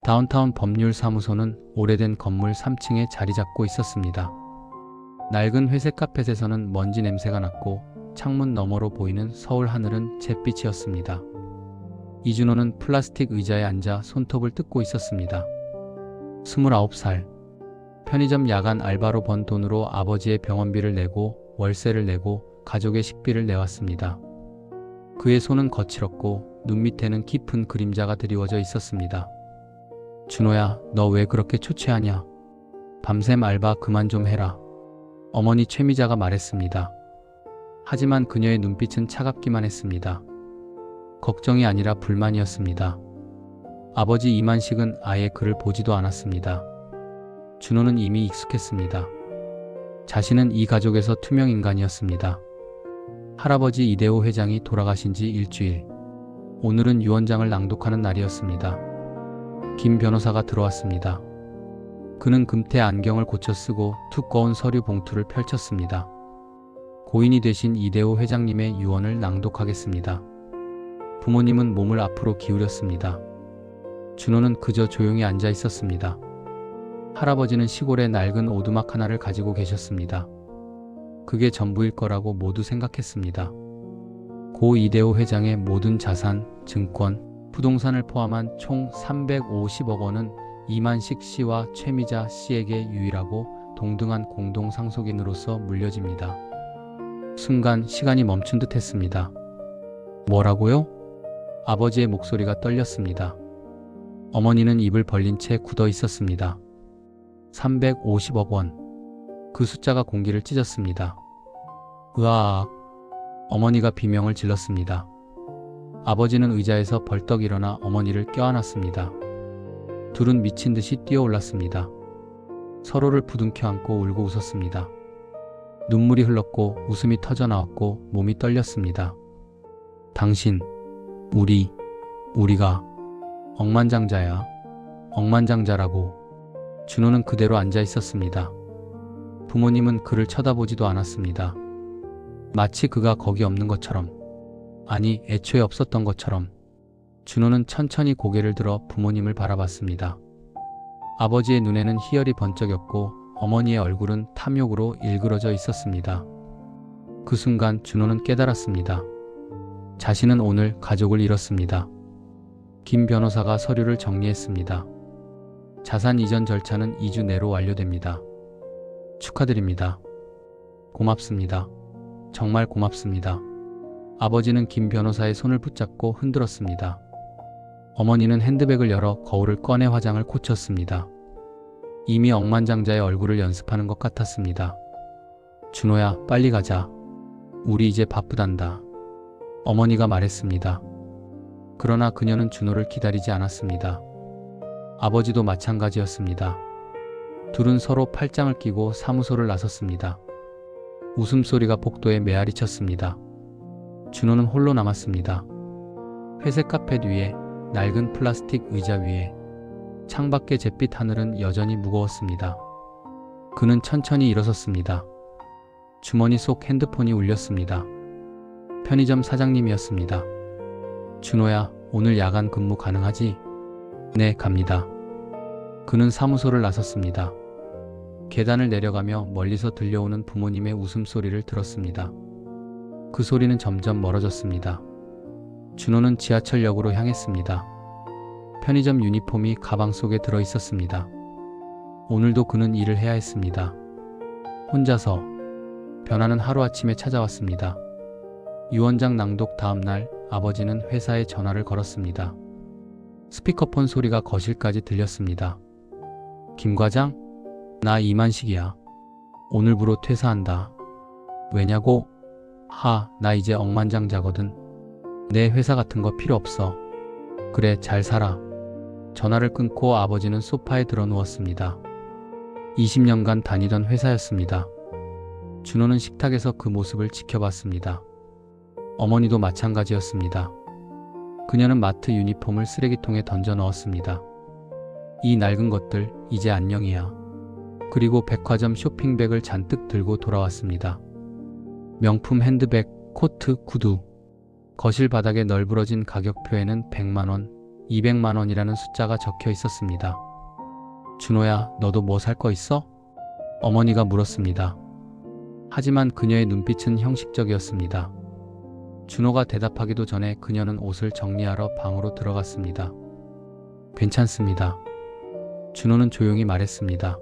다운타운 법률사무소는 오래된 건물 3층에 자리 잡고 있었습니다. 낡은 회색 카펫에서는 먼지 냄새가 났고 창문 너머로 보이는 서울 하늘은 잿빛이었습니다. 이준호는 플라스틱 의자에 앉아 손톱을 뜯고 있었습니다. 29살. 편의점 야간 알바로 번 돈으로 아버지의 병원비를 내고 월세를 내고 가족의 식비를 내왔습니다. 그의 손은 거칠었고 눈 밑에는 깊은 그림자가 드리워져 있었습니다. 준호야, 너 왜 그렇게 초췌하냐? 밤샘 알바 그만 좀 해라. 어머니 최미자가 말했습니다. 하지만 그녀의 눈빛은 차갑기만 했습니다. 걱정이 아니라 불만이었습니다. 아버지 이만식은 아예 그를 보지도 않았습니다. 준호는 이미 익숙했습니다. 자신은 이 가족에서 투명 인간이었습니다. 할아버지 이대호 회장이 돌아가신 지 일주일. 오늘은 유언장을 낭독하는 날이었습니다. 김 변호사가 들어왔습니다. 그는 금태 안경을 고쳐 쓰고 두꺼운 서류 봉투를 펼쳤습니다. 고인이 되신 이대호 회장님의 유언을 낭독하겠습니다. 부모님은 몸을 앞으로 기울였습니다. 준호는 그저 조용히 앉아 있었습니다. 할아버지는 시골에 낡은 오두막 하나를 가지고 계셨습니다. 그게 전부일 거라고 모두 생각했습니다. 고 이대호 회장의 모든 자산, 증권, 부동산을 포함한 총 350억 원은 이만식 씨와 최미자 씨에게 유일하고 동등한 공동상속인으로서 물려집니다. 순간 시간이 멈춘 듯 했습니다. 뭐라고요? 아버지의 목소리가 떨렸습니다. 어머니는 입을 벌린 채 굳어 있었습니다. 350억 원. 그 숫자가 공기를 찢었습니다. 으아악. 어머니가 비명을 질렀습니다. 아버지는 의자에서 벌떡 일어나 어머니를 껴안았습니다. 둘은 미친 듯이 뛰어올랐습니다. 서로를 부둥켜 안고 울고 웃었습니다. 눈물이 흘렀고 웃음이 터져나왔고 몸이 떨렸습니다. 당신, 우리가 억만장자야. 억만장자라고. 준호는 그대로 앉아 있었습니다. 부모님은 그를 쳐다보지도 않았습니다. 마치 그가 거기 없는 것처럼, 아니 애초에 없었던 것처럼. 준호는 천천히 고개를 들어 부모님을 바라봤습니다. 아버지의 눈에는 희열이 번쩍였고 어머니의 얼굴은 탐욕으로 일그러져 있었습니다. 그 순간 준호는 깨달았습니다. 자신은 오늘 가족을 잃었습니다. 김 변호사가 서류를 정리했습니다. 자산 이전 절차는 2주 내로 완료됩니다. 축하드립니다. 고맙습니다. 정말 고맙습니다. 아버지는 김 변호사의 손을 붙잡고 흔들었습니다. 어머니는 핸드백을 열어 거울을 꺼내 화장을 고쳤습니다. 이미 억만장자의 얼굴을 연습하는 것 같았습니다. 준호야, 빨리 가자. 우리 이제 바쁘단다. 어머니가 말했습니다. 그러나 그녀는 준호를 기다리지 않았습니다. 아버지도 마찬가지였습니다. 둘은 서로 팔짱을 끼고 사무소를 나섰습니다. 웃음소리가 복도에 메아리 쳤습니다. 준호는 홀로 남았습니다. 회색 카펫 위에, 낡은 플라스틱 의자 위에, 창밖의 잿빛 하늘은 여전히 무거웠습니다. 그는 천천히 일어섰습니다. 주머니 속 핸드폰이 울렸습니다. 편의점 사장님이었습니다. 준호야, 오늘 야간 근무 가능하지? 네, 갑니다. 그는 사무소를 나섰습니다. 계단을 내려가며 멀리서 들려오는 부모님의 웃음소리를 들었습니다. 그 소리는 점점 멀어졌습니다. 준호는 지하철역으로 향했습니다. 편의점 유니폼이 가방 속에 들어 있었습니다. 오늘도 그는 일을 해야 했습니다. 혼자서. 변화는 하루아침에 찾아왔습니다. 유언장 낭독 다음 날 아버지는 회사에 전화를 걸었습니다. 스피커폰 소리가 거실까지 들렸습니다. 김 과장? 나 이만식이야. 오늘부로 퇴사한다. 왜냐고? 나 이제 억만장자거든. 내 회사 같은 거 필요 없어. 그래, 잘 살아. 전화를 끊고 아버지는 소파에 들어 누웠습니다. 20년간 다니던 회사였습니다. 준호는 식탁에서 그 모습을 지켜봤습니다. 어머니도 마찬가지였습니다. 그녀는 마트 유니폼을 쓰레기통에 던져 넣었습니다. 이 낡은 것들 이제 안녕이야. 그리고 백화점 쇼핑백을 잔뜩 들고 돌아왔습니다. 명품 핸드백, 코트, 구두. 거실 바닥에 널브러진 가격표에는 100만 원, 200만 원이라는 숫자가 적혀 있었습니다. 준호야, 너도 뭐 살 거 있어? 어머니가 물었습니다. 하지만 그녀의 눈빛은 형식적이었습니다. 준호가 대답하기도 전에 그녀는 옷을 정리하러 방으로 들어갔습니다. 괜찮습니다. 준호는 조용히 말했습니다.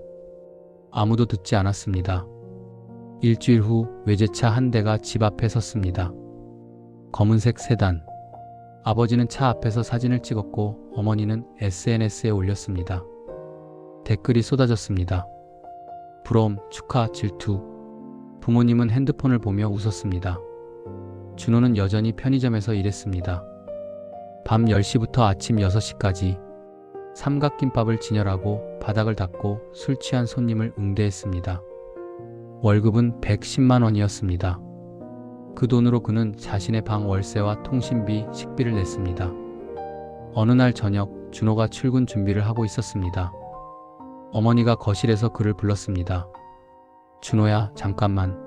아무도 듣지 않았습니다. 일주일 후 외제차 한 대가 집 앞에 섰습니다. 검은색 세단. 아버지는 차 앞에서 사진을 찍었고 어머니는 SNS에 올렸습니다. 댓글이 쏟아졌습니다. 부러움, 축하, 질투. 부모님은 핸드폰을 보며 웃었습니다. 준호는 여전히 편의점에서 일했습니다. 밤 10시부터 아침 6시까지 삼각김밥을 진열하고 바닥을 닦고 술 취한 손님을 응대했습니다. 월급은 110만 원이었습니다. 그 돈으로 그는 자신의 방 월세와 통신비, 식비를 냈습니다. 어느 날 저녁 준호가 출근 준비를 하고 있었습니다. 어머니가 거실에서 그를 불렀습니다. 준호야, 잠깐만.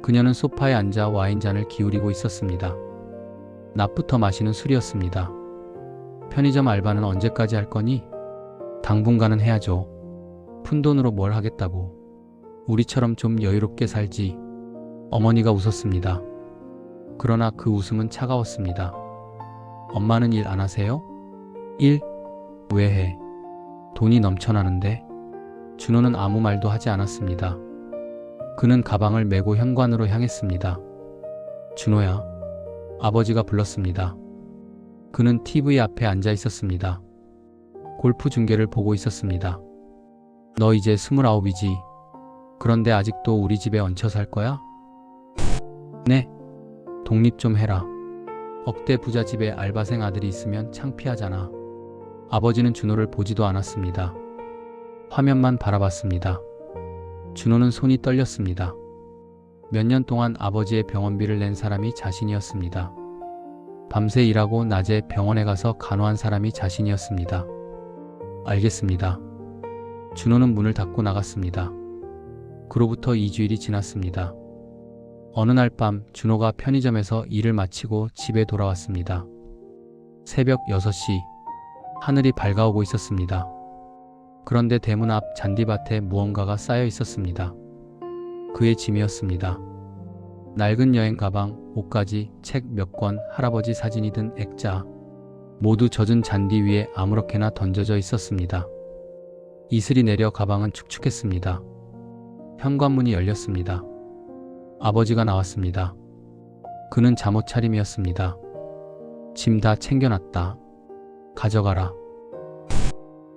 그녀는 소파에 앉아 와인잔을 기울이고 있었습니다. 낮부터 마시는 술이었습니다. 편의점 알바는 언제까지 할 거니? 당분간은 해야죠. 푼돈으로 뭘 하겠다고. 우리처럼 좀 여유롭게 살지. 어머니가 웃었습니다. 그러나 그 웃음은 차가웠습니다. 엄마는 일 안 하세요? 일? 왜 해? 돈이 넘쳐나는데? 준호는 아무 말도 하지 않았습니다. 그는 가방을 메고 현관으로 향했습니다. 준호야. 아버지가 불렀습니다. 그는 TV 앞에 앉아 있었습니다. 골프 중계를 보고 있었습니다. 너 이제 29이지. 그런데 아직도 우리 집에 얹혀 살 거야? 네. 독립 좀 해라. 억대 부자 집에 알바생 아들이 있으면 창피하잖아. 아버지는 준호를 보지도 않았습니다. 화면만 바라봤습니다. 준호는 손이 떨렸습니다. 몇 년 동안 아버지의 병원비를 낸 사람이 자신이었습니다. 밤새 일하고 낮에 병원에 가서 간호한 사람이 자신이었습니다. 알겠습니다. 준호는 문을 닫고 나갔습니다. 그로부터 2주일이 지났습니다. 어느 날 밤 준호가 편의점에서 일을 마치고 집에 돌아왔습니다. 새벽 6시, 하늘이 밝아오고 있었습니다. 그런데 대문 앞 잔디밭에 무언가가 쌓여 있었습니다. 그의 짐이었습니다. 낡은 여행 가방, 옷가지, 책 몇 권, 할아버지 사진이 든 액자, 모두 젖은 잔디 위에 아무렇게나 던져져 있었습니다. 이슬이 내려 가방은 축축했습니다. 현관문이 열렸습니다. 아버지가 나왔습니다. 그는 잠옷 차림이었습니다. 짐 다 챙겨놨다. 가져가라.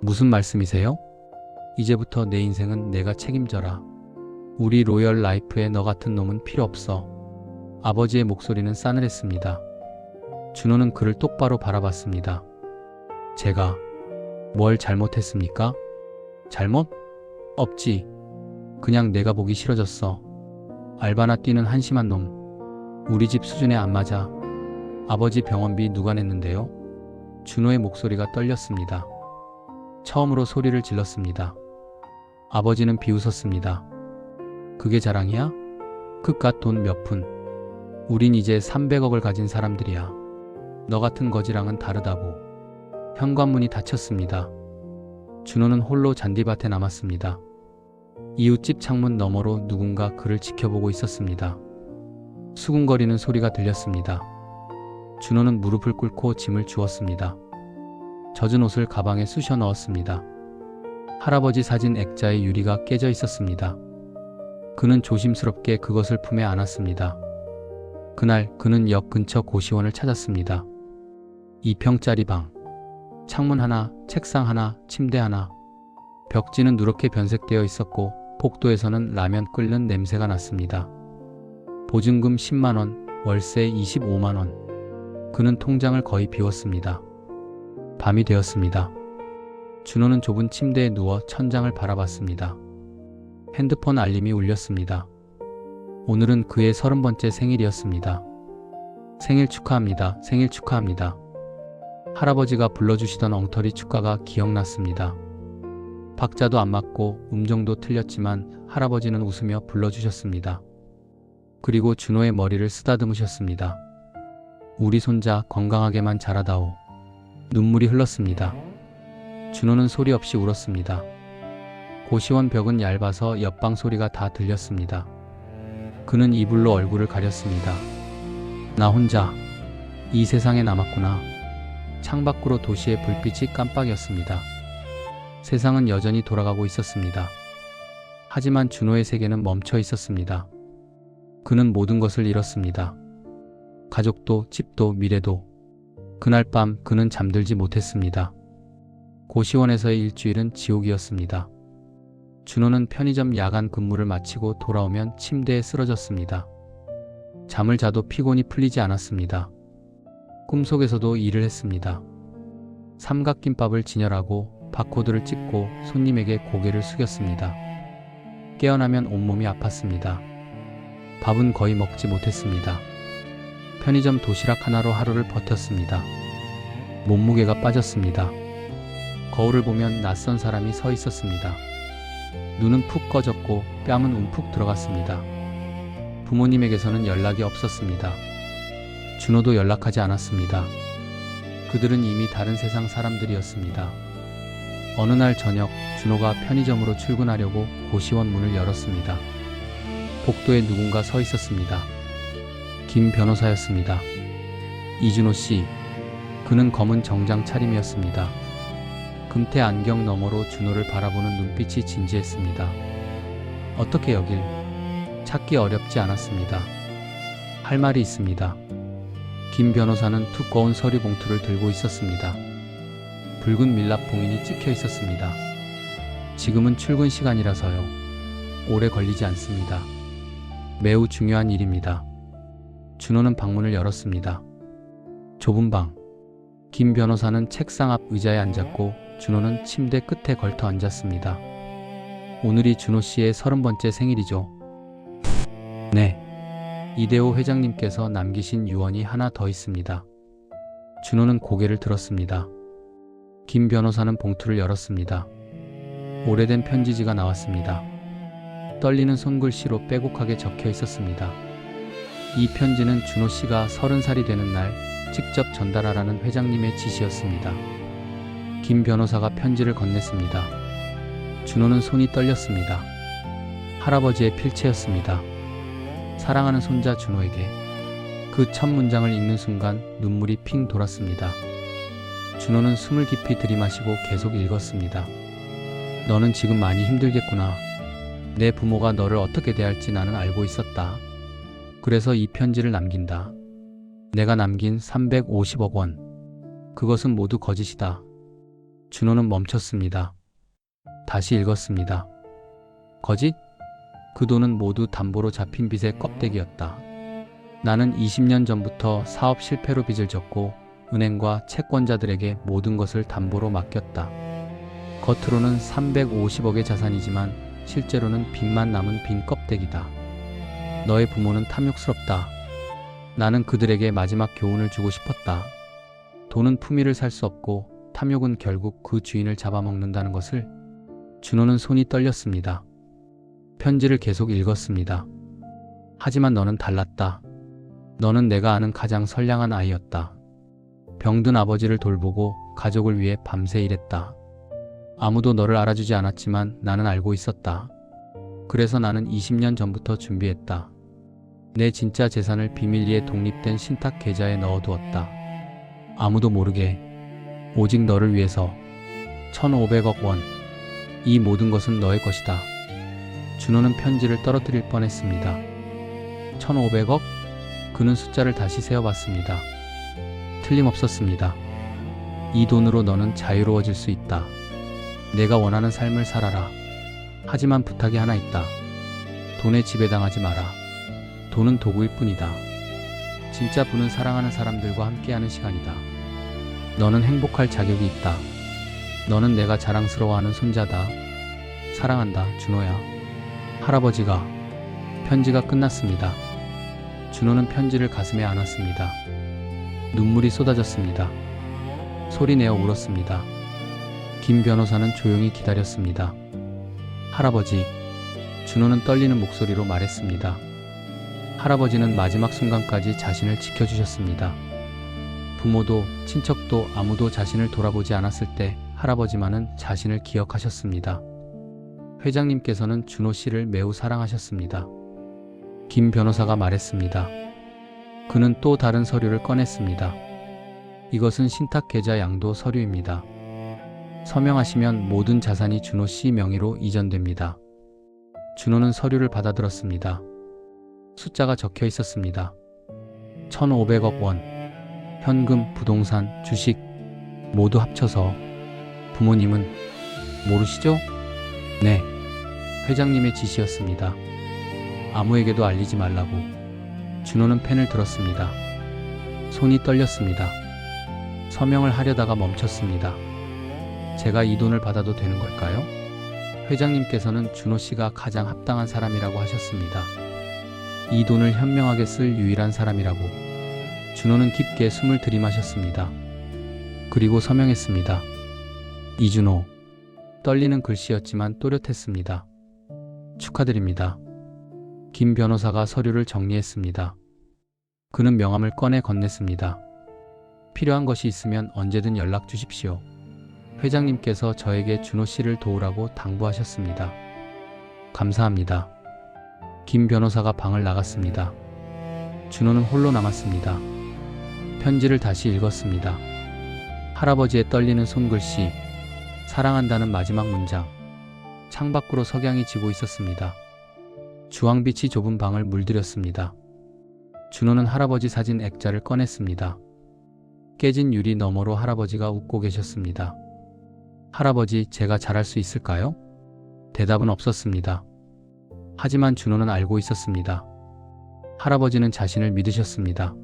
무슨 말씀이세요? 이제부터 내 인생은 내가 책임져라. 우리 로열 라이프에 너 같은 놈은 필요 없어. 아버지의 목소리는 싸늘했습니다. 준호는 그를 똑바로 바라봤습니다. 제가 뭘 잘못했습니까? 잘못? 없지. 그냥 내가 보기 싫어졌어. 알바나 뛰는 한심한 놈. 우리 집 수준에 안 맞아. 아버지 병원비 누가 냈는데요? 준호의 목소리가 떨렸습니다. 처음으로 소리를 질렀습니다. 아버지는 비웃었습니다. 그게 자랑이야? 그깟 돈 몇 푼. 우린 이제 300억을 가진 사람들이야. 너 같은 거지랑은 다르다고. 현관문이 닫혔습니다. 준호는 홀로 잔디밭에 남았습니다. 이웃집 창문 너머로 누군가 그를 지켜보고 있었습니다. 수군거리는 소리가 들렸습니다. 준호는 무릎을 꿇고 짐을 주웠습니다. 젖은 옷을 가방에 쑤셔 넣었습니다. 할아버지 사진 액자의 유리가 깨져 있었습니다. 그는 조심스럽게 그것을 품에 안았습니다. 그날 그는 역 근처 고시원을 찾았습니다. 2평짜리 방. 창문 하나, 책상 하나, 침대 하나. 벽지는 누렇게 변색되어 있었고 복도에서는 라면 끓는 냄새가 났습니다. 보증금 10만 원, 월세 25만 원. 그는 통장을 거의 비웠습니다. 밤이 되었습니다. 준호는 좁은 침대에 누워 천장을 바라봤습니다. 핸드폰 알림이 울렸습니다. 오늘은 그의 30번째 생일이었습니다. 생일 축하합니다. 생일 축하합니다. 할아버지가 불러주시던 엉터리 축가가 기억났습니다. 박자도 안 맞고 음정도 틀렸지만 할아버지는 웃으며 불러주셨습니다. 그리고 준호의 머리를 쓰다듬으셨습니다. 우리 손자 건강하게만 자라다오. 눈물이 흘렀습니다. 준호는 소리 없이 울었습니다. 고시원 벽은 얇아서 옆방 소리가 다 들렸습니다. 그는 이불로 얼굴을 가렸습니다. 나 혼자 이 세상에 남았구나. 창밖으로 도시의 불빛이 깜빡이었습니다. 세상은 여전히 돌아가고 있었습니다. 하지만 준호의 세계는 멈춰 있었습니다. 그는 모든 것을 잃었습니다. 가족도, 집도, 미래도. 그날 밤 그는 잠들지 못했습니다. 고시원에서의 일주일은 지옥이었습니다. 준호는 편의점 야간 근무를 마치고 돌아오면 침대에 쓰러졌습니다. 잠을 자도 피곤이 풀리지 않았습니다. 꿈속에서도 일을 했습니다. 삼각김밥을 진열하고 바코드를 찍고 손님에게 고개를 숙였습니다. 깨어나면 온몸이 아팠습니다. 밥은 거의 먹지 못했습니다. 편의점 도시락 하나로 하루를 버텼습니다. 몸무게가 빠졌습니다. 거울을 보면 낯선 사람이 서 있었습니다. 눈은 푹 꺼졌고 뺨은 움푹 들어갔습니다. 부모님에게서는 연락이 없었습니다. 준호도 연락하지 않았습니다. 그들은 이미 다른 세상 사람들이었습니다. 어느 날 저녁 준호가 편의점으로 출근하려고 고시원 문을 열었습니다. 복도에 누군가 서 있었습니다. 김 변호사였습니다. 이준호 씨. 그는 검은 정장 차림이었습니다. 금태 안경 너머로 준호를 바라보는 눈빛이 진지했습니다. 어떻게 여길? 찾기 어렵지 않았습니다. 할 말이 있습니다. 김 변호사는 두꺼운 서류 봉투를 들고 있었습니다. 붉은 밀랍 봉인이 찍혀 있었습니다. 지금은 출근 시간이라서요. 오래 걸리지 않습니다. 매우 중요한 일입니다. 준호는 방문을 열었습니다. 좁은 방. 김 변호사는 책상 앞 의자에 앉았고 준호는 침대 끝에 걸터 앉았습니다. 오늘이 준호 씨의 30번째 생일이죠. 네. 이대호 회장님께서 남기신 유언이 하나 더 있습니다. 준호는 고개를 들었습니다. 김 변호사는 봉투를 열었습니다. 오래된 편지지가 나왔습니다. 떨리는 손글씨로 빼곡하게 적혀 있었습니다. 이 편지는 준호 씨가 30살이 되는 날 직접 전달하라는 회장님의 지시였습니다. 김 변호사가 편지를 건넸습니다. 준호는 손이 떨렸습니다. 할아버지의 필체였습니다. 사랑하는 손자 준호에게. 그 첫 문장을 읽는 순간 눈물이 핑 돌았습니다. 준호는 숨을 깊이 들이마시고 계속 읽었습니다. 너는 지금 많이 힘들겠구나. 내 부모가 너를 어떻게 대할지 나는 알고 있었다. 그래서 이 편지를 남긴다. 내가 남긴 350억 원. 그것은 모두 거짓이다. 준호는 멈췄습니다. 다시 읽었습니다. 거짓? 그 돈은 모두 담보로 잡힌 빚의 껍데기였다. 나는 20년 전부터 사업 실패로 빚을 졌고 은행과 채권자들에게 모든 것을 담보로 맡겼다. 겉으로는 350억의 자산이지만 실제로는 빚만 남은 빈 껍데기다. 너의 부모는 탐욕스럽다. 나는 그들에게 마지막 교훈을 주고 싶었다. 돈은 품위를 살 수 없고 탐욕은 결국 그 주인을 잡아먹는다는 것을. 준호는 손이 떨렸습니다. 편지를 계속 읽었습니다. 하지만 너는 달랐다. 너는 내가 아는 가장 선량한 아이였다. 병든 아버지를 돌보고 가족을 위해 밤새 일했다. 아무도 너를 알아주지 않았지만 나는 알고 있었다. 그래서 나는 20년 전부터 준비했다. 내 진짜 재산을 비밀리에 독립된 신탁 계좌에 넣어두었다. 아무도 모르게. 오직 너를 위해서. 1,500억 원. 이 모든 것은 너의 것이다. 준호는 편지를 떨어뜨릴 뻔했습니다. 1,500억? 그는 숫자를 다시 세어봤습니다. 틀림없었습니다. 이 돈으로 너는 자유로워질 수 있다. 내가 원하는 삶을 살아라. 하지만 부탁이 하나 있다. 돈에 지배당하지 마라. 돈은 도구일 뿐이다. 진짜 부는 사랑하는 사람들과 함께하는 시간이다. 너는 행복할 자격이 있다. 너는 내가 자랑스러워하는 손자다. 사랑한다, 준호야. 할아버지가. 편지가 끝났습니다. 준호는 편지를 가슴에 안았습니다. 눈물이 쏟아졌습니다. 소리내어 울었습니다. 김 변호사는 조용히 기다렸습니다. 할아버지. 준호는 떨리는 목소리로 말했습니다. 할아버지는 마지막 순간까지 자신을 지켜주셨습니다. 부모도 친척도 아무도 자신을 돌아보지 않았을 때 할아버지만은 자신을 기억하셨습니다. 회장님께서는 준호 씨를 매우 사랑하셨습니다. 김 변호사가 말했습니다. 그는 또 다른 서류를 꺼냈습니다. 이것은 신탁계좌 양도 서류입니다. 서명하시면 모든 자산이 준호 씨 명의로 이전됩니다. 준호는 서류를 받아들었습니다. 숫자가 적혀 있었습니다. 1,500억 원, 현금, 부동산, 주식 모두 합쳐서. 부모님은 모르시죠? 네, 회장님의 지시였습니다. 아무에게도 알리지 말라고. 준호는 펜을 들었습니다. 손이 떨렸습니다. 서명을 하려다가 멈췄습니다. 제가 이 돈을 받아도 되는 걸까요? 회장님께서는 준호 씨가 가장 합당한 사람이라고 하셨습니다. 이 돈을 현명하게 쓸 유일한 사람이라고. 준호는 깊게 숨을 들이마셨습니다. 그리고 서명했습니다. 이준호. 떨리는 글씨였지만 또렷했습니다. 축하드립니다. 김 변호사가 서류를 정리했습니다. 그는 명함을 꺼내 건넸습니다. 필요한 것이 있으면 언제든 연락 주십시오. 회장님께서 저에게 준호 씨를 도우라고 당부하셨습니다. 감사합니다. 김 변호사가 방을 나갔습니다. 준호는 홀로 남았습니다. 편지를 다시 읽었습니다. 할아버지의 떨리는 손글씨, 사랑한다는 마지막 문장. 창밖으로 석양이 지고 있었습니다. 주황빛이 좁은 방을 물들였습니다. 준호는 할아버지 사진 액자를 꺼냈습니다. 깨진 유리 너머로 할아버지가 웃고 계셨습니다. 할아버지, 제가 잘할 수 있을까요? 대답은 없었습니다. 하지만 준호는 알고 있었습니다. 할아버지는 자신을 믿으셨습니다.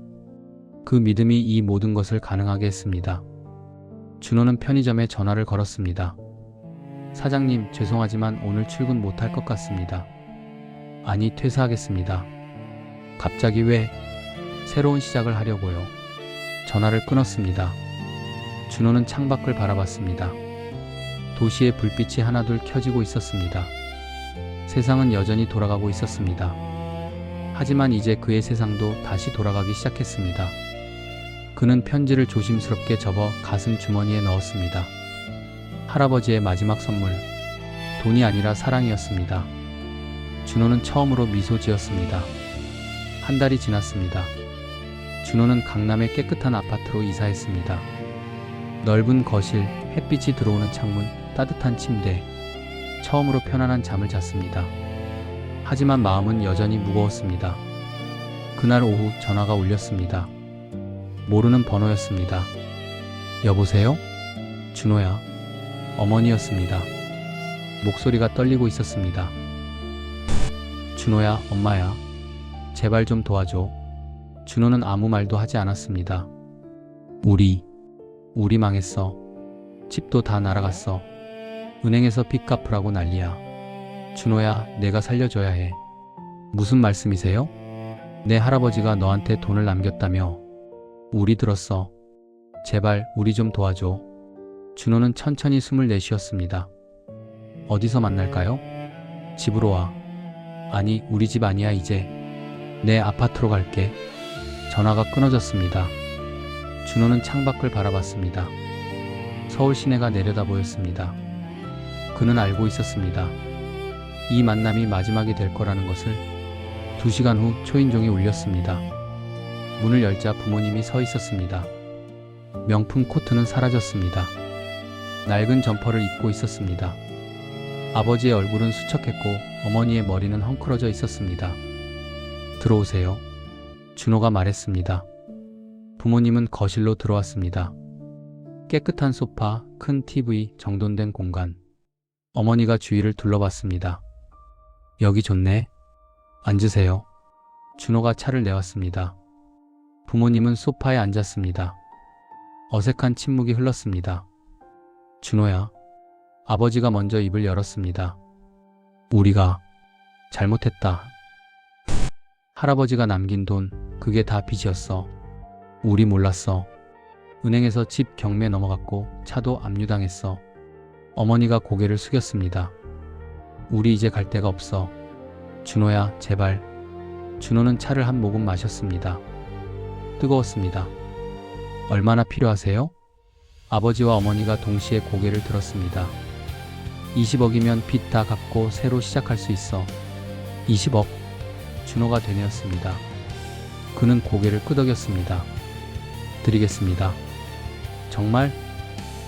그 믿음이 이 모든 것을 가능하게 했습니다. 준호는 편의점에 전화를 걸었습니다. 사장님, 죄송하지만 오늘 출근 못할 것 같습니다. 아니, 퇴사하겠습니다. 갑자기 왜? 새로운 시작을 하려고요. 전화를 끊었습니다. 준호는 창밖을 바라봤습니다. 도시의 불빛이 하나둘 켜지고 있었습니다. 세상은 여전히 돌아가고 있었습니다. 하지만 이제 그의 세상도 다시 돌아가기 시작했습니다. 그는 편지를 조심스럽게 접어 가슴 주머니에 넣었습니다. 할아버지의 마지막 선물, 돈이 아니라 사랑이었습니다. 준호는 처음으로 미소 지었습니다. 한 달이 지났습니다. 준호는 강남의 깨끗한 아파트로 이사했습니다. 넓은 거실, 햇빛이 들어오는 창문, 따뜻한 침대. 처음으로 편안한 잠을 잤습니다. 하지만 마음은 여전히 무거웠습니다. 그날 오후 전화가 울렸습니다. 모르는 번호였습니다. 여보세요? 준호야. 어머니였습니다. 목소리가 떨리고 있었습니다. 준호야, 엄마야. 제발 좀 도와줘. 준호는 아무 말도 하지 않았습니다. 우리 망했어. 집도 다 날아갔어. 은행에서 빚 갚으라고 난리야. 준호야, 내가 살려줘야 해. 무슨 말씀이세요? 내 할아버지가 너한테 돈을 남겼다며. 우리 들었어. 제발 우리 좀 도와줘. 준호는 천천히 숨을 내쉬었습니다. 어디서 만날까요? 집으로 와. 아니, 우리 집 아니야 이제. 내 아파트로 갈게. 전화가 끊어졌습니다. 준호는 창밖을 바라봤습니다. 서울 시내가 내려다 보였습니다. 그는 알고 있었습니다. 이 만남이 마지막이 될 거라는 것을. 2시간 후 초인종이 울렸습니다. 문을 열자 부모님이 서 있었습니다. 명품 코트는 사라졌습니다. 낡은 점퍼를 입고 있었습니다. 아버지의 얼굴은 수척했고 어머니의 머리는 헝클어져 있었습니다. 들어오세요. 준호가 말했습니다. 부모님은 거실로 들어왔습니다. 깨끗한 소파, 큰 TV, 정돈된 공간. 어머니가 주위를 둘러봤습니다. 여기 좋네. 앉으세요. 준호가 차를 내왔습니다. 부모님은 소파에 앉았습니다. 어색한 침묵이 흘렀습니다. 준호야. 아버지가 먼저 입을 열었습니다. 우리가 잘못했다. 할아버지가 남긴 돈, 그게 다 빚이었어. 우리 몰랐어. 은행에서 집 경매 넘어갔고 차도 압류당했어. 어머니가 고개를 숙였습니다. 우리 이제 갈 데가 없어. 준호야, 제발. 준호는 차를 한 모금 마셨습니다. 뜨거웠습니다. 얼마나 필요하세요? 아버지와 어머니가 동시에 고개를 들었습니다. 20억이면 빚 다 갚고 새로 시작할 수 있어. 20억. 준호가 되뇌었습니다. 그는 고개를 끄덕였습니다. 드리겠습니다. 정말?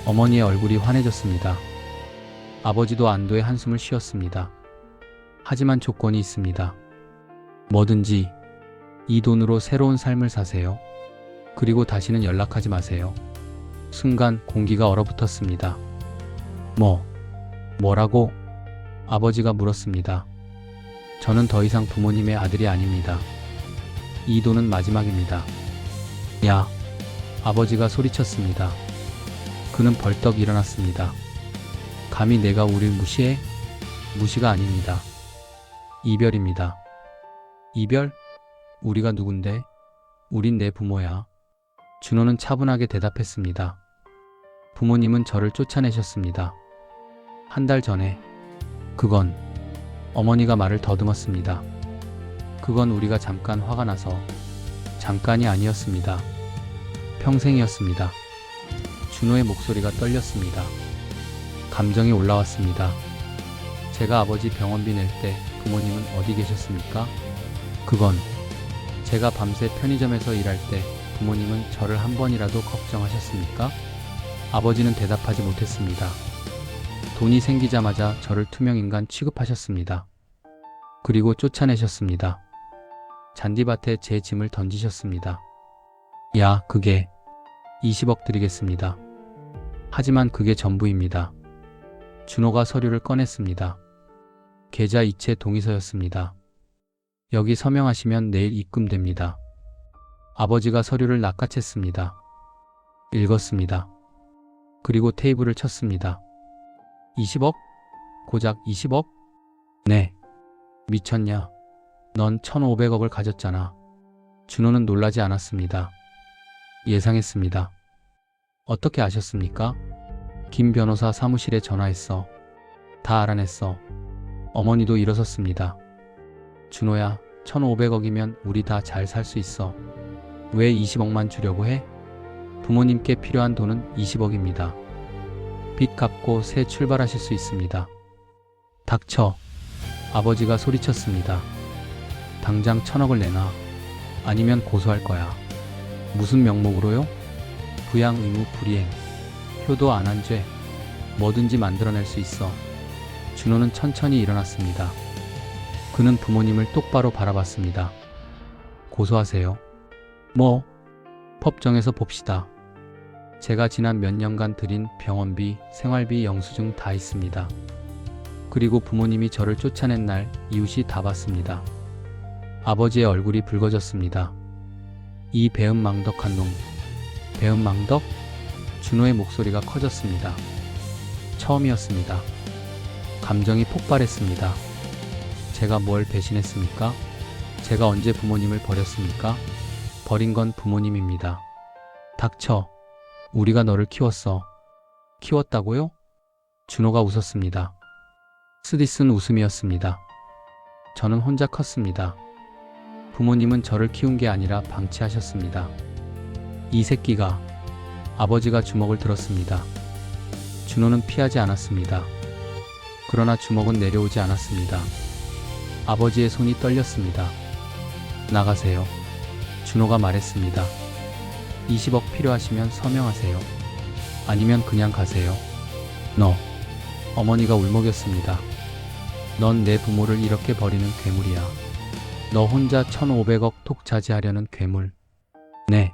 어머니의 얼굴이 환해졌습니다. 아버지도 안도의 한숨을 쉬었습니다. 하지만 조건이 있습니다. 뭐든지 이 돈으로 새로운 삶을 사세요. 그리고 다시는 연락하지 마세요. 순간 공기가 얼어붙었습니다. 뭐라고? 아버지가 물었습니다. 저는 더 이상 부모님의 아들이 아닙니다. 이 돈은 마지막입니다. 야! 아버지가 소리쳤습니다. 그는 벌떡 일어났습니다. 감히 내가 우릴 무시해? 무시가 아닙니다. 이별입니다. 이별? 우리가 누군데? 우린 내 부모야. 준호는 차분하게 대답했습니다. 부모님은 저를 쫓아내셨습니다. 한 달 전에. 그건 어머니가 말을 더듬었습니다. 그건 우리가 잠깐 화가 나서 잠깐이 아니었습니다. 평생이었습니다. 준호의 목소리가 떨렸습니다. 감정이 올라왔습니다. 제가 아버지 병원비 낼 때 부모님은 어디 계셨습니까? 그건 제가 밤새 편의점에서 일할 때 부모님은 저를 한 번이라도 걱정하셨습니까? 아버지는 대답하지 못했습니다. 돈이 생기자마자 저를 투명인간 취급하셨습니다. 그리고 쫓아내셨습니다. 잔디밭에 제 짐을 던지셨습니다. 야, 그게 20억 드리겠습니다. 하지만 그게 전부입니다. 준호가 서류를 꺼냈습니다. 계좌 이체 동의서였습니다. 여기 서명하시면 내일 입금됩니다. 아버지가 서류를 낚아챘습니다. 읽었습니다. 그리고 테이블을 쳤습니다. 20억? 고작 20억? 네. 미쳤냐? 넌 1,500억을 가졌잖아. 준호는 놀라지 않았습니다. 예상했습니다. 어떻게 아셨습니까? 김 변호사 사무실에 전화했어. 다 알아냈어. 어머니도 일어섰습니다. 준호야, 1,500억이면 우리 다 잘 살 수 있어. 왜 20억만 주려고 해? 부모님께 필요한 돈은 20억입니다. 빚 갚고 새 출발하실 수 있습니다. 닥쳐. 아버지가 소리쳤습니다. 당장 1,000억을 내놔. 아니면 고소할 거야. 무슨 명목으로요? 부양 의무 불이행. 효도 안 한 죄. 뭐든지 만들어낼 수 있어. 준호는 천천히 일어났습니다. 그는 부모님을 똑바로 바라봤습니다. 고소하세요. 법정에서 봅시다. 제가 지난 몇 년간 들인 병원비, 생활비, 영수증 다 있습니다. 그리고 부모님이 저를 쫓아낸 날 이웃이 다 봤습니다. 아버지의 얼굴이 붉어졌습니다. 이 배은망덕한 놈. 배은망덕? 준호의 목소리가 커졌습니다. 처음이었습니다. 감정이 폭발했습니다. 제가 뭘 배신했습니까? 제가 언제 부모님을 버렸습니까? 버린 건 부모님입니다. 닥쳐. 우리가 너를 키웠어. 키웠다고요? 준호가 웃었습니다. 쓰디쓴 웃음이었습니다. 저는 혼자 컸습니다. 부모님은 저를 키운 게 아니라 방치하셨습니다. 이 새끼가. 아버지가 주먹을 들었습니다. 준호는 피하지 않았습니다. 그러나 주먹은 내려오지 않았습니다. 아버지의 손이 떨렸습니다. 나가세요. 준호가 말했습니다. 20억 필요하시면 서명하세요. 아니면 그냥 가세요. 너. 어머니가 울먹였습니다. 넌 내 부모를 이렇게 버리는 괴물이야. 너 혼자 1,500억 톡 차지하려는 괴물. 네.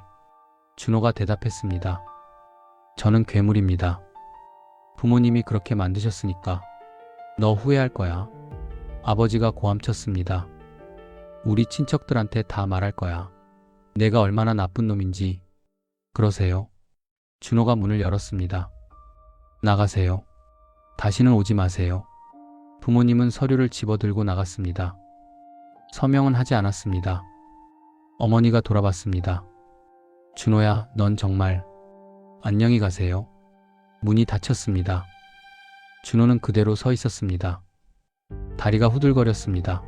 준호가 대답했습니다. 저는 괴물입니다. 부모님이 그렇게 만드셨으니까. 너 후회할 거야. 아버지가 고함쳤습니다. 우리 친척들한테 다 말할 거야. 내가 얼마나 나쁜 놈인지. 그러세요. 준호가 문을 열었습니다. 나가세요. 다시는 오지 마세요. 부모님은 서류를 집어들고 나갔습니다. 서명은 하지 않았습니다. 어머니가 돌아봤습니다. 준호야, 넌 정말. 안녕히 가세요. 문이 닫혔습니다. 준호는 그대로 서 있었습니다. 다리가 후들거렸습니다.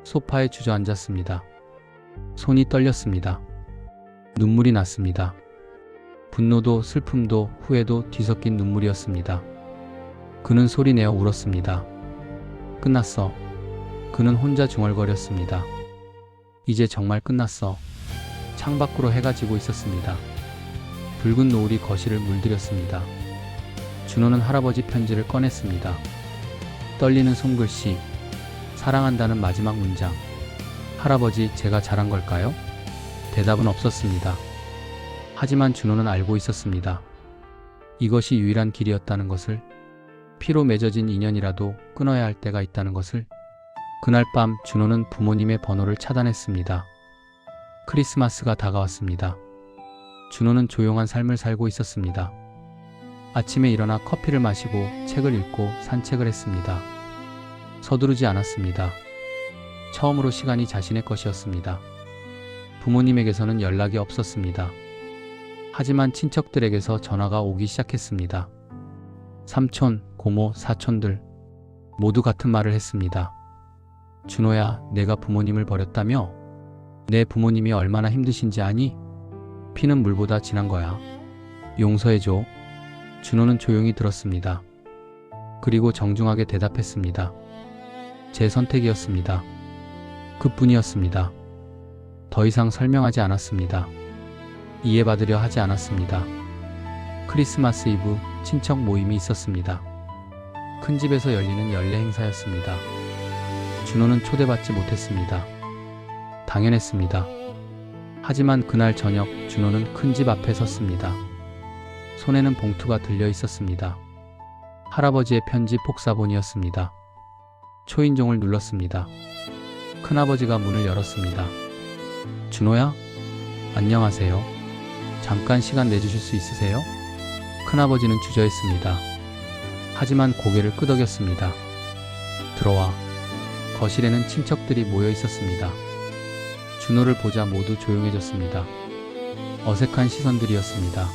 소파에 주저앉았습니다. 손이 떨렸습니다. 눈물이 났습니다. 분노도 슬픔도 후회도 뒤섞인 눈물이었습니다. 그는 소리내어 울었습니다. 끝났어. 그는 혼자 중얼거렸습니다. 이제 정말 끝났어. 창밖으로 해가 지고 있었습니다. 붉은 노을이 거실을 물들였습니다. 준호는 할아버지 편지를 꺼냈습니다. 떨리는 손글씨, 사랑한다는 마지막 문장. 할아버지, 제가 잘한 걸까요? 대답은 없었습니다. 하지만 준호는 알고 있었습니다. 이것이 유일한 길이었다는 것을, 피로 맺어진 인연이라도 끊어야 할 때가 있다는 것을. 그날 밤 준호는 부모님의 번호를 차단했습니다. 크리스마스가 다가왔습니다. 준호는 조용한 삶을 살고 있었습니다. 아침에 일어나 커피를 마시고 책을 읽고 산책을 했습니다. 서두르지 않았습니다. 처음으로 시간이 자신의 것이었습니다. 부모님에게서는 연락이 없었습니다. 하지만 친척들에게서 전화가 오기 시작했습니다. 삼촌, 고모, 사촌들 모두 같은 말을 했습니다. 준호야, 내가 부모님을 버렸다며? 내 부모님이 얼마나 힘드신지 아니? 피는 물보다 진한 거야. 용서해줘. 준호는 조용히 들었습니다. 그리고 정중하게 대답했습니다. 제 선택이었습니다. 그뿐이었습니다. 더 이상 설명하지 않았습니다. 이해받으려 하지 않았습니다. 크리스마스 이브 친척 모임이 있었습니다. 큰 집에서 열리는 연례 행사였습니다. 준호는 초대받지 못했습니다. 당연했습니다. 하지만 그날 저녁 준호는 큰 집 앞에 섰습니다. 손에는 봉투가 들려 있었습니다. 할아버지의 편지 복사본이었습니다. 초인종을 눌렀습니다. 큰아버지가 문을 열었습니다. 준호야? 안녕하세요. 잠깐 시간 내주실 수 있으세요? 큰아버지는 주저했습니다. 하지만 고개를 끄덕였습니다. 들어와. 거실에는 친척들이 모여 있었습니다. 준호를 보자 모두 조용해졌습니다. 어색한 시선들이었습니다.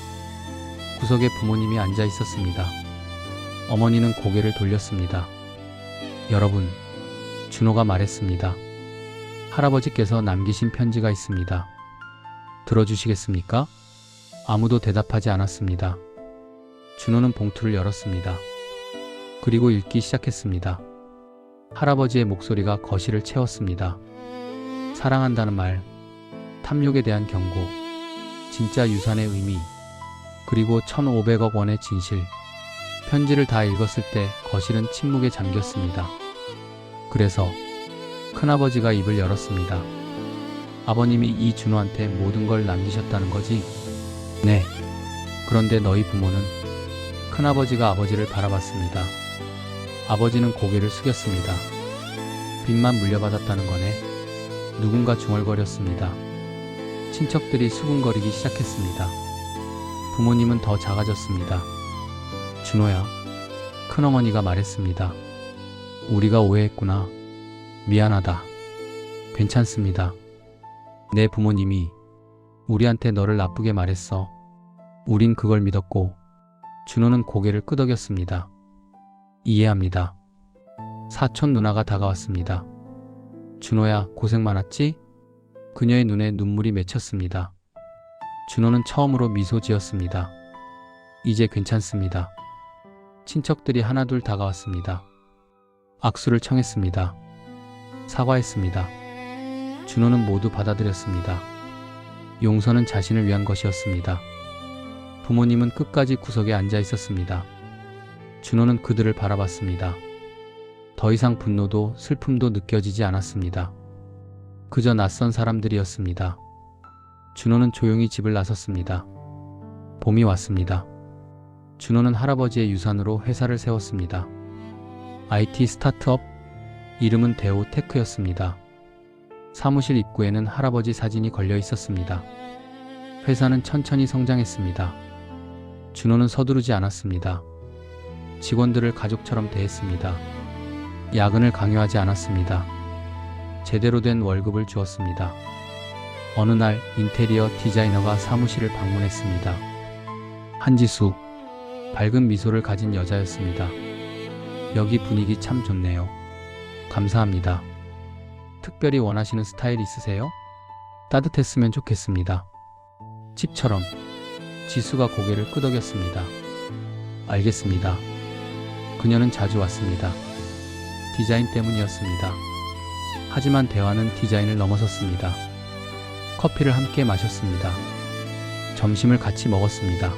구석에 부모님이 앉아 있었습니다. 어머니는 고개를 돌렸습니다. 여러분, 준호가 말했습니다. 할아버지께서 남기신 편지가 있습니다. 들어주시겠습니까? 아무도 대답하지 않았습니다. 준호는 봉투를 열었습니다. 그리고 읽기 시작했습니다. 할아버지의 목소리가 거실을 채웠습니다. 사랑한다는 말, 탐욕에 대한 경고, 진짜 유산의 의미, 그리고 1,500억 원의 진실. 편지를 다 읽었을 때 거실은 침묵에 잠겼습니다. 그래서 큰아버지가 입을 열었습니다. 아버님이 이 준호한테 모든 걸 남기셨다는 거지? 네. 그런데 너희 부모는? 큰아버지가 아버지를 바라봤습니다. 아버지는 고개를 숙였습니다. 빚만 물려받았다는 거네. 누군가 중얼거렸습니다. 친척들이 수군거리기 시작했습니다. 부모님은 더 작아졌습니다. 준호야, 큰어머니가 말했습니다. 우리가 오해했구나. 미안하다. 괜찮습니다. 내 부모님이 우리한테 너를 나쁘게 말했어. 우린 그걸 믿었고. 준호는 고개를 끄덕였습니다. 이해합니다. 사촌 누나가 다가왔습니다. 준호야, 고생 많았지? 그녀의 눈에 눈물이 맺혔습니다. 준호는 처음으로 미소 지었습니다. 이제 괜찮습니다. 친척들이 하나둘 다가왔습니다. 악수를 청했습니다. 사과했습니다. 준호는 모두 받아들였습니다. 용서는 자신을 위한 것이었습니다. 부모님은 끝까지 구석에 앉아 있었습니다. 준호는 그들을 바라봤습니다. 더 이상 분노도 슬픔도 느껴지지 않았습니다. 그저 낯선 사람들이었습니다. 준호는 조용히 집을 나섰습니다. 봄이 왔습니다. 준호는 할아버지의 유산으로 회사를 세웠습니다. IT 스타트업, 이름은 데오테크였습니다. 사무실 입구에는 할아버지 사진이 걸려 있었습니다. 회사는 천천히 성장했습니다. 준호는 서두르지 않았습니다. 직원들을 가족처럼 대했습니다. 야근을 강요하지 않았습니다. 제대로 된 월급을 주었습니다. 어느 날 인테리어 디자이너가 사무실을 방문했습니다. 한지수, 밝은 미소를 가진 여자였습니다. 여기 분위기 참 좋네요. 감사합니다. 특별히 원하시는 스타일 있으세요? 따뜻했으면 좋겠습니다. 집처럼. 지수가 고개를 끄덕였습니다. 알겠습니다. 그녀는 자주 왔습니다. 디자인 때문이었습니다. 하지만 대화는 디자인을 넘어섰습니다. 커피를 함께 마셨습니다. 점심을 같이 먹었습니다.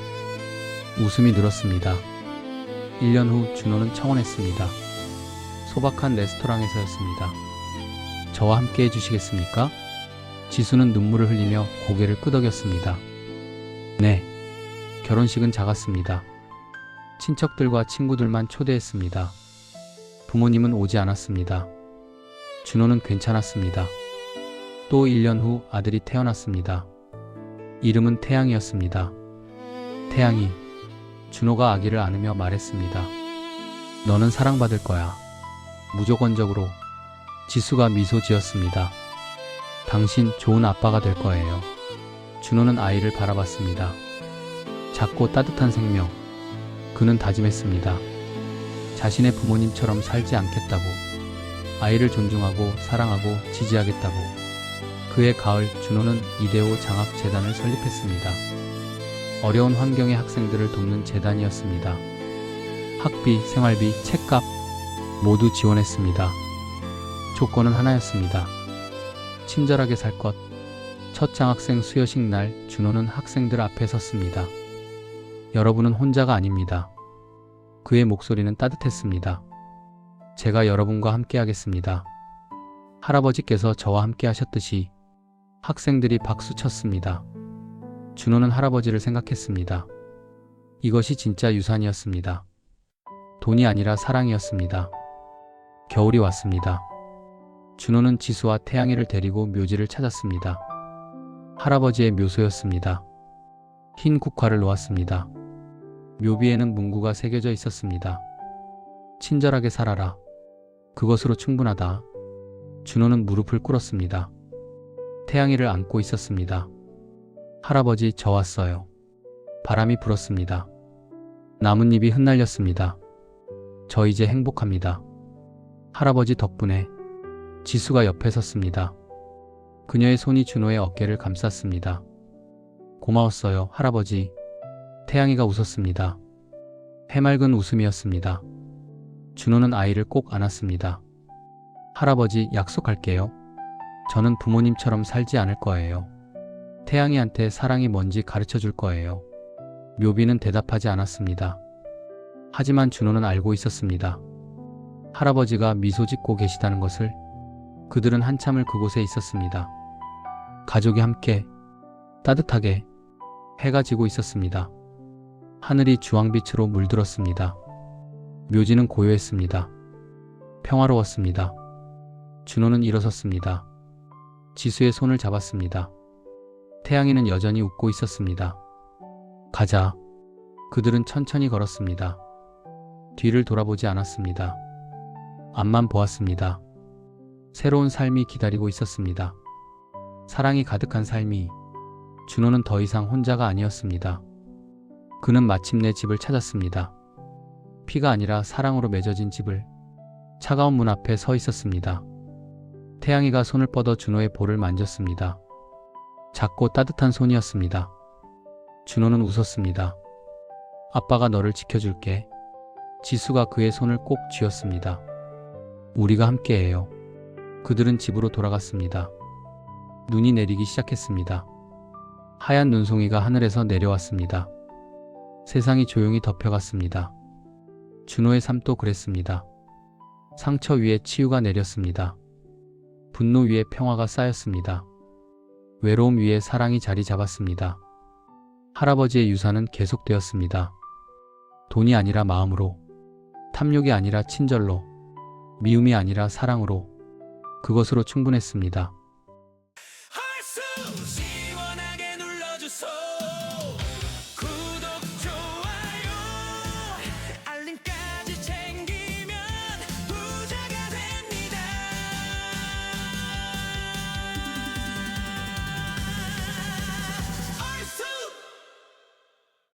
웃음이 늘었습니다. 1년 후 준호는 청혼했습니다. 소박한 레스토랑에서였습니다. 저와 함께 해주시겠습니까? 지수는 눈물을 흘리며 고개를 끄덕였습니다. 네. 결혼식은 작았습니다. 친척들과 친구들만 초대했습니다. 부모님은 오지 않았습니다. 준호는 괜찮았습니다. 또 1년 후 아들이 태어났습니다. 이름은 태양이었습니다. 태양이, 준호가 아기를 안으며 말했습니다. 너는 사랑받을 거야. 무조건적으로. 지수가 미소 지었습니다. 당신 좋은 아빠가 될 거예요. 준호는 아이를 바라봤습니다. 작고 따뜻한 생명. 그는 다짐했습니다. 자신의 부모님처럼 살지 않겠다고. 아이를 존중하고 사랑하고 지지하겠다고. 그해 가을 준호는 이데오 장학재단을 설립했습니다. 어려운 환경의 학생들을 돕는 재단이었습니다. 학비, 생활비, 책값 모두 지원했습니다. 조건은 하나였습니다. 친절하게 살 것. 첫 장학생 수여식 날 준호는 학생들 앞에 섰습니다. 여러분은 혼자가 아닙니다. 그의 목소리는 따뜻했습니다. 제가 여러분과 함께 하겠습니다. 할아버지께서 저와 함께 하셨듯이. 학생들이 박수 쳤습니다. 준호는 할아버지를 생각했습니다. 이것이 진짜 유산이었습니다. 돈이 아니라 사랑이었습니다. 겨울이 왔습니다. 준호는 지수와 태양이를 데리고 묘지를 찾았습니다. 할아버지의 묘소였습니다. 흰 국화를 놓았습니다. 묘비에는 문구가 새겨져 있었습니다. 친절하게 살아라. 그것으로 충분하다. 준호는 무릎을 꿇었습니다. 태양이를 안고 있었습니다. 할아버지, 저 왔어요. 바람이 불었습니다. 나뭇잎이 흩날렸습니다. 저 이제 행복합니다. 할아버지 덕분에. 지수가 옆에 섰습니다. 그녀의 손이 준호의 어깨를 감쌌습니다. 고마웠어요, 할아버지. 태양이가 웃었습니다. 해맑은 웃음이었습니다. 준호는 아이를 꼭 안았습니다. 할아버지, 약속할게요. 저는 부모님처럼 살지 않을 거예요. 태양이한테 사랑이 뭔지 가르쳐 줄 거예요. 묘비는 대답하지 않았습니다. 하지만 준호는 알고 있었습니다. 할아버지가 미소 짓고 계시다는 것을. 그들은 한참을 그곳에 있었습니다. 가족이 함께, 따뜻하게. 해가 지고 있었습니다. 하늘이 주황빛으로 물들었습니다. 묘지는 고요했습니다. 평화로웠습니다. 준호는 일어섰습니다. 지수의 손을 잡았습니다. 태양이는 여전히 웃고 있었습니다. 가자. 그들은 천천히 걸었습니다. 뒤를 돌아보지 않았습니다. 앞만 보았습니다. 새로운 삶이 기다리고 있었습니다. 사랑이 가득한 삶이. 준호는 더 이상 혼자가 아니었습니다. 그는 마침내 집을 찾았습니다. 피가 아니라 사랑으로 맺어진 집을. 차가운 문 앞에 서 있었습니다. 태양이가 손을 뻗어 준호의 볼을 만졌습니다. 작고 따뜻한 손이었습니다. 준호는 웃었습니다. 아빠가 너를 지켜줄게. 지수가 그의 손을 꼭 쥐었습니다. 우리가 함께해요. 그들은 집으로 돌아갔습니다. 눈이 내리기 시작했습니다. 하얀 눈송이가 하늘에서 내려왔습니다. 세상이 조용히 덮여갔습니다. 준호의 삶도 그랬습니다. 상처 위에 치유가 내렸습니다. 분노 위에 평화가 쌓였습니다. 외로움 위에 사랑이 자리 잡았습니다. 할아버지의 유산은 계속되었습니다. 돈이 아니라 마음으로, 탐욕이 아니라 친절로, 미움이 아니라 사랑으로. 그것으로 충분했습니다.